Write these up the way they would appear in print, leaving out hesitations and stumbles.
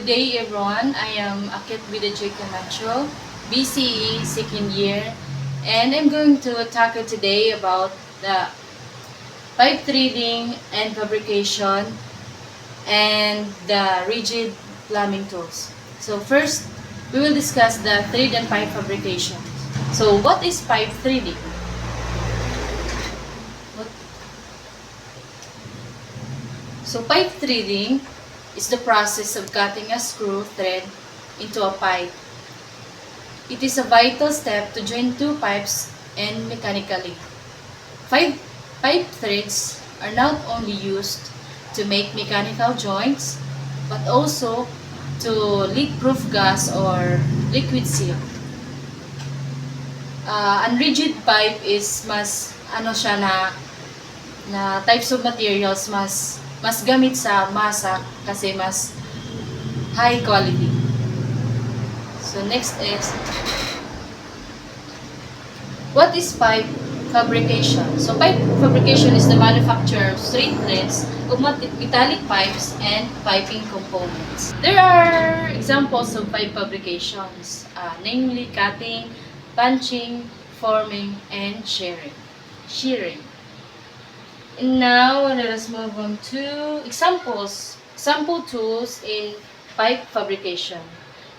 Good day everyone, I am Akit Bidajay Camacho, BCE second year, and I'm going to tackle today about the pipe threading and fabrication and the rigid plumbing tools. So first, we will discuss the thread and pipe fabrication. So what is pipe threading? So pipe threading is the process of cutting a screw thread into a pipe. It is a vital step to join two pipes and mechanically. Pipe threads are not only used to make mechanical joints, but also to leak-proof gas or liquid seal. Unrigid pipe is mas siya na types of materials mas gamit sa masa kasi mas high quality. So next is, what is pipe fabrication? So pipe fabrication is the manufacture of straight threads of metallic pipes and piping components. There are examples of pipe fabrications, namely cutting, punching, forming, and shearing. And now, let us move on to sample tools in pipe fabrication.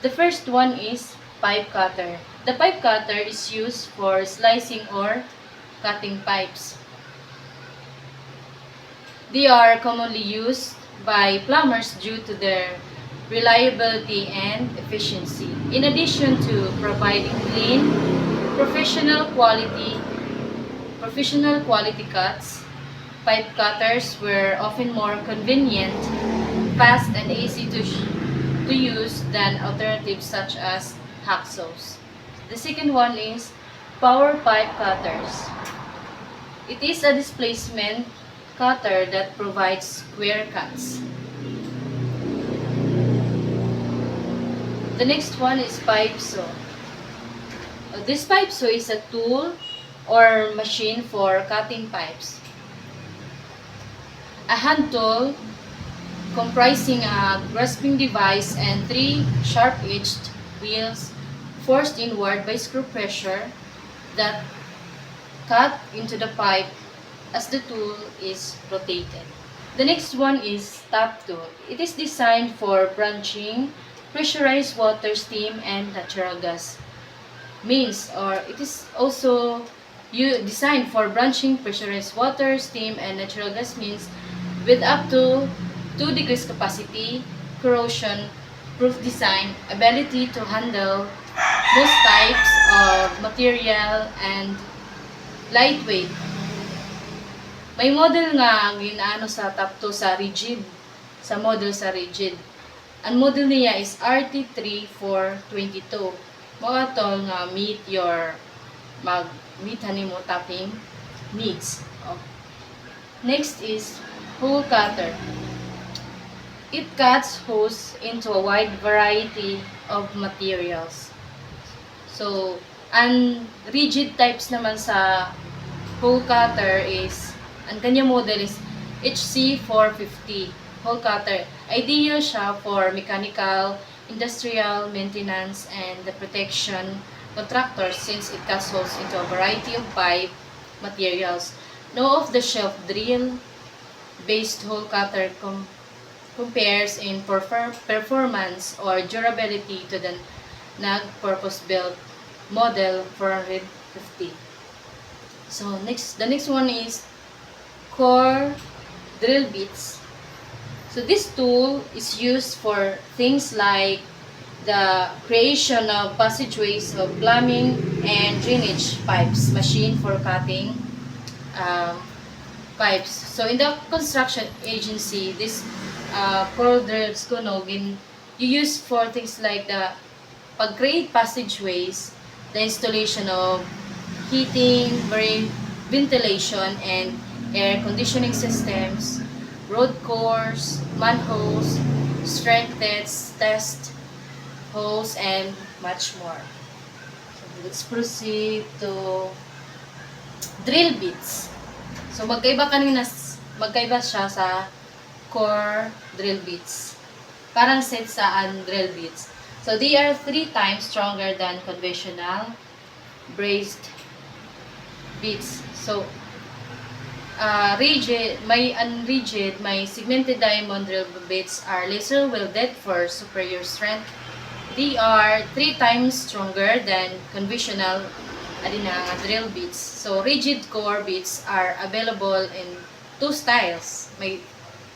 The first one is pipe cutter. The pipe cutter is used for slicing or cutting pipes. They are commonly used by plumbers due to their reliability and efficiency. In addition to providing clean, professional quality cuts, pipe cutters were often more convenient, fast, and easy to use than alternatives such as hacksaws. The second one is power pipe cutters. It is a displacement cutter that provides square cuts. The next one is pipe saw. This pipe saw is a tool or machine for cutting pipes. A hand tool comprising a grasping device and three sharp-edged wheels forced inward by screw pressure that cut into the pipe as the tool is rotated. The next one is tap tool. It is designed for branching pressurized water, steam, and natural gas means, or it is also designed for branching pressurized water, steam, and natural gas means with up to 2 degrees capacity, corrosion-proof design, ability to handle most types of material, and lightweight. May model nga ginaano sa top 2 sa rigid, sa model sa rigid. Ang model niya is RT3422. Mga to nga meet mo tapping needs. Next is hole cutter. It cuts holes into a wide variety of materials. So, ang rigid types naman sa hole cutter is, ang kanya model is HC450 hole cutter. Ideal siya for mechanical, industrial maintenance, and the protection contractors since it cuts holes into a variety of pipe materials. No off-the-shelf drill-based hole cutter compares in performance or durability to the purpose-built model 450. So the next one is core drill bits. So this tool is used for things like the creation of passageways of plumbing and drainage pipes, machine for cutting pipes. So in the construction agency, this core drills you use for things like the pag-create passageways, the installation of heating, ventilation, and air conditioning systems, road cores, manholes, strength test holes, and much more. So let's proceed to drill bits. So magkaiba siya sa core drill bits. parang set sa drill bits. So they are 3 times stronger than conventional braced bits. So rigid, may unrigid, may segmented diamond drill bits are laser welded for superior strength. They are 3 times stronger than conventional drill bits. So rigid core bits are available in 2 styles. May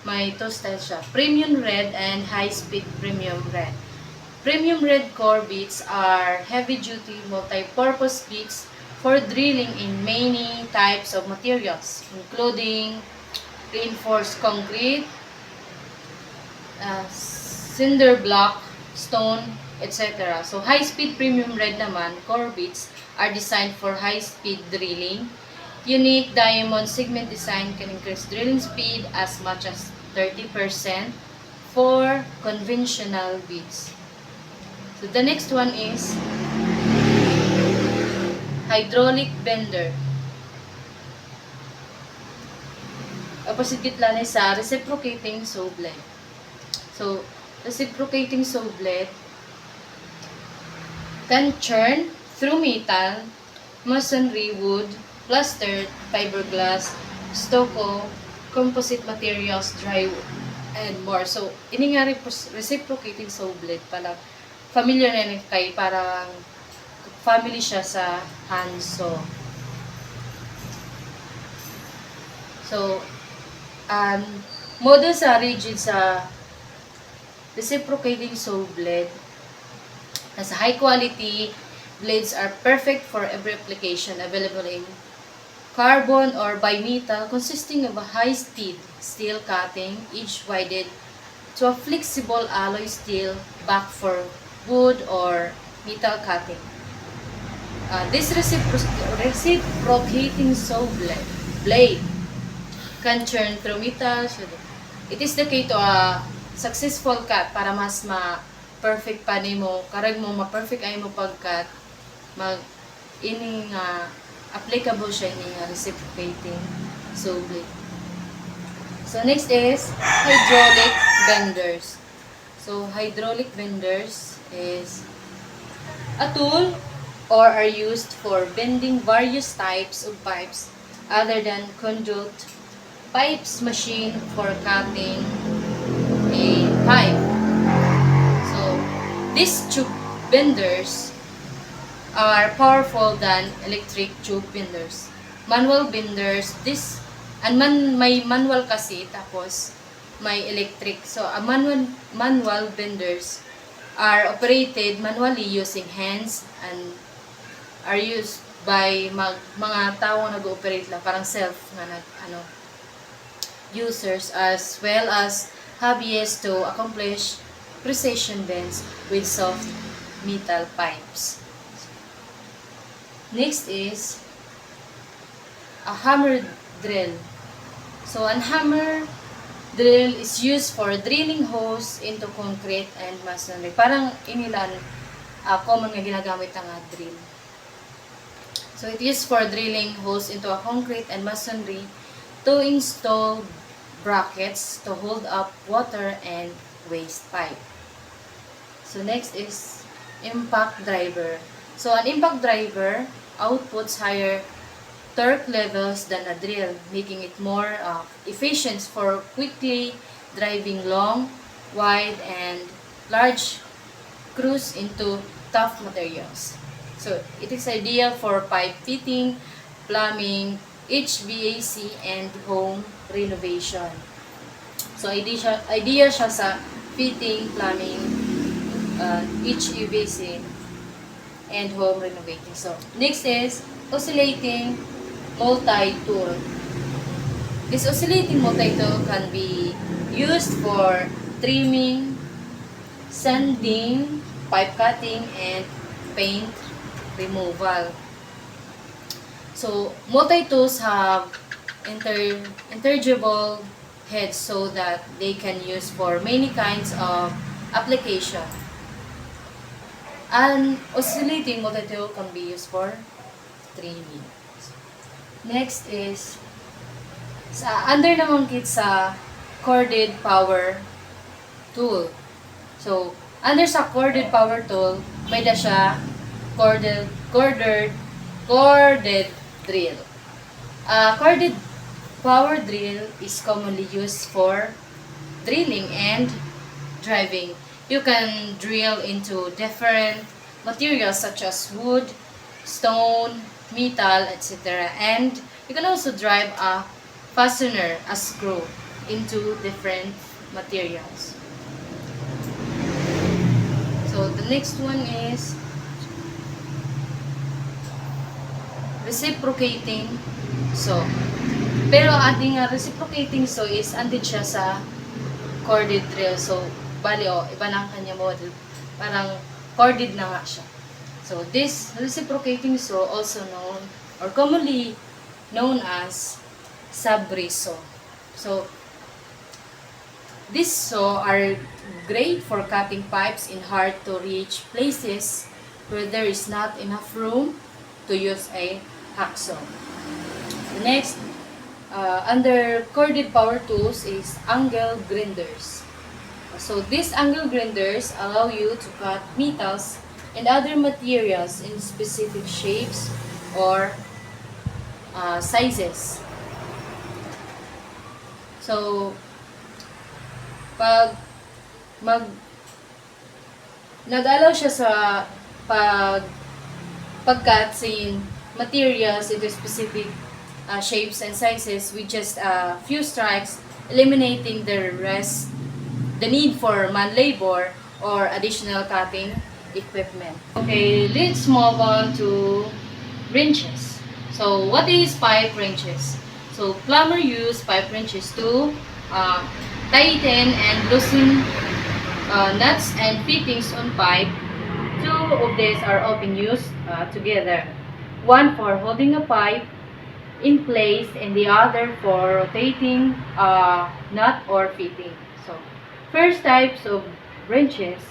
2 styles siya. Premium red and high speed premium red. Premium red core bits are heavy-duty multi-purpose bits for drilling in many types of materials, including reinforced concrete, cinder block, stone, etc. So, high-speed premium red naman, core bits, are designed for high-speed drilling. Unique diamond segment design can increase drilling speed as much as 30% for conventional bits. So the next one is hydraulic bender. Opposite gitla ni sa reciprocating saw blade. So, reciprocating saw blade can churn through metal, masonry, wood, plaster, fiberglass, stucco, composite materials, drywood, and more. So, ini nga reciprocating saw blade pala. Familiar na yun kay parang family siya sa handsaw. So, model sa rigid sa reciprocating saw blade. As high quality blades are perfect for every application, available in carbon or bimetal, consisting of a high-speed steel cutting, edge widened to a flexible alloy steel back for wood or metal cutting. This reciprocating saw blade can churn through metal. So it is the key to a successful cut para mas ma-perfect pa nimo, karag mo ma-perfect ay mo pag-cut, ining applicable siya ining reciprocating saw blade. So next is hydraulic benders. So hydraulic benders is a tool or are used for bending various types of pipes other than conduit pipes machine for cutting a pipe. So these tube benders are powerful than electric tube benders. Manual benders, may manual kasi, tapos may electric. So manual benders are operated manually using hands and are used by mga tao na nag-ooperate lang, parang self nga users, as well as hobbyists to accomplish precision bends with soft metal pipes. Next is a hammer drill. So, a hammer drill is used for drilling holes into concrete and masonry. Parang inilan, common nga ginagamit ang drill. So, it is for drilling holes into a concrete and masonry to install brackets to hold up water and waste pipe. So, next is impact driver. So, an impact driver outputs higher torque levels than a drill, making it more efficient for quickly driving long, wide, and large screws into tough materials. So, it is ideal for pipe fitting, plumbing, HVAC, and home renovation. So, idea siya sa fitting, plumbing, HVAC, and home renovating. So, next is oscillating multi-tool. This oscillating multi-tool can be used for trimming, sanding, pipe cutting, and paint removal. So, multi-tools have interchangeable heads so that they can use for many kinds of application. An oscillating multi-tool can be used for trimming. Next is under naman kit sa corded power tool. So, under sa corded power tool, may da siya corded drill. Corded power drill is commonly used for drilling and driving. You can drill into different materials such as wood, stone, metal, etc. And you can also drive a fastener, a screw, into different materials. So the next one is reciprocating saw. Pero ating reciprocating saw is andin siya sa corded drill. So, bali iba na ang kanya model. Parang corded na nga siya. So, this reciprocating saw also known or commonly known as sabre saw. So, these saw are great for cutting pipes in hard-to-reach places where there is not enough room to use a hacksaw. Next, under corded power tools is angle grinders. So these angle grinders allow you to cut metals and other materials in specific shapes or sizes. So, pag nag-allow siya sa pagcut in materials into specific shapes and sizes with just a few strikes, eliminating the need for man labor or additional cutting equipment. Okay, let's move on to wrenches. So, what is pipe wrenches? So, plumber use pipe wrenches to tighten and loosen nuts and fittings on pipe. Two of these are often used together. One for holding a pipe in place and the other for rotating a nut or fitting. So, first types of wrenches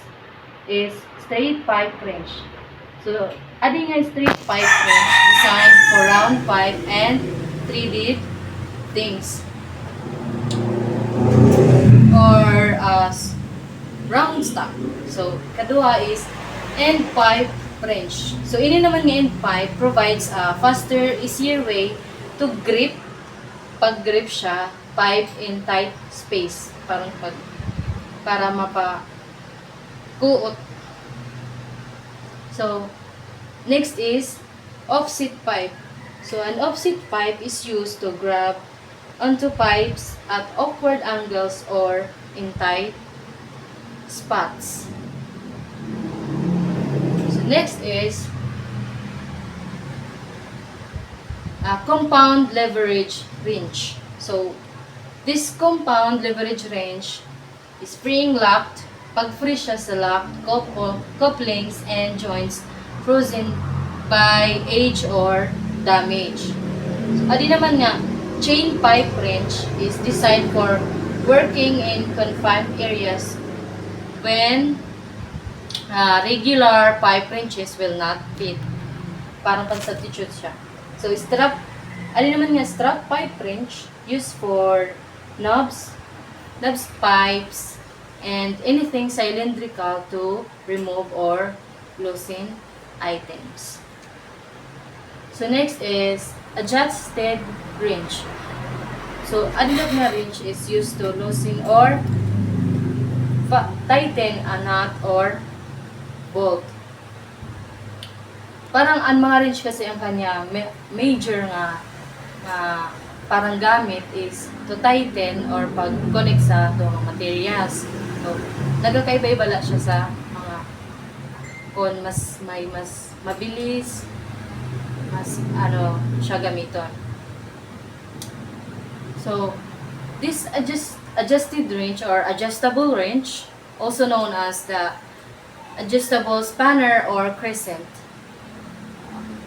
is straight pipe wrench. So, adding a straight pipe wrench designed for round pipe and threaded things. Or round stock. So, kadua is end pipe wrench. So, ini naman nga end pipe provides a faster, easier way to grip, pag-grip siya, pipe in tight space. Para mapa-kuot. So, next is offset pipe. So, an offset pipe is used to grab onto pipes at awkward angles or in tight spots. So next is a compound leverage wrench. So this compound leverage wrench is spring locked. Pag free siya sa locked couplings and joints frozen by age or damage. So, adi naman nga chain pipe wrench is designed for working in confined areas when regular pipe wrenches will not fit. Parang pag-substitute siya. So, naman nga strap pipe wrench used for knobs, pipes, and anything cylindrical to remove or loosen items. So, next is adjusted wrench. So, adjusted na wrench is used to loosen or tighten a nut or bolt. Parang ang mga wrench kasi ang kanya major nga parang gamit is to tighten or pag-connect sa mga materials. So, nagkakaiba-iba siya sa mga kung mas mabilis, mas siya gamiton. So, this adjusted wrench or adjustable wrench, also known as the adjustable spanner or crescent.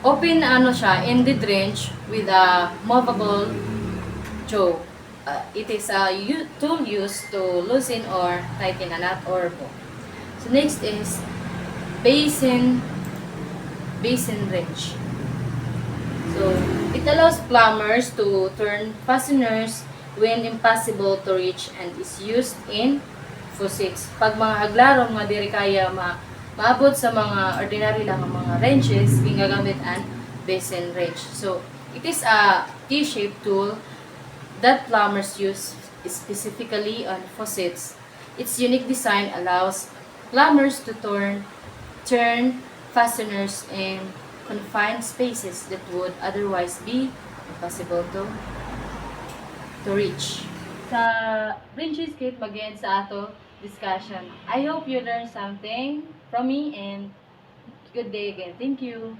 Open siya, ended wrench with a movable jaw. It is a tool used to loosen or tighten a nut or bolt. So next is basin wrench. So it allows plumbers to turn fasteners when impossible to reach and is used in faucets. Pag mga haglarom nga diri kaya maabot sa mga ordinary lang ang mga wrenches, ginagamit ang basin wrench. So, it is a T-shaped tool that plumbers use specifically on faucets. Its unique design allows plumbers to turn fasteners in confined spaces that would otherwise be impossible to reach. Sa Princess Kit, mag sa ato discussion. I hope you learned something from me and good day again. Thank you.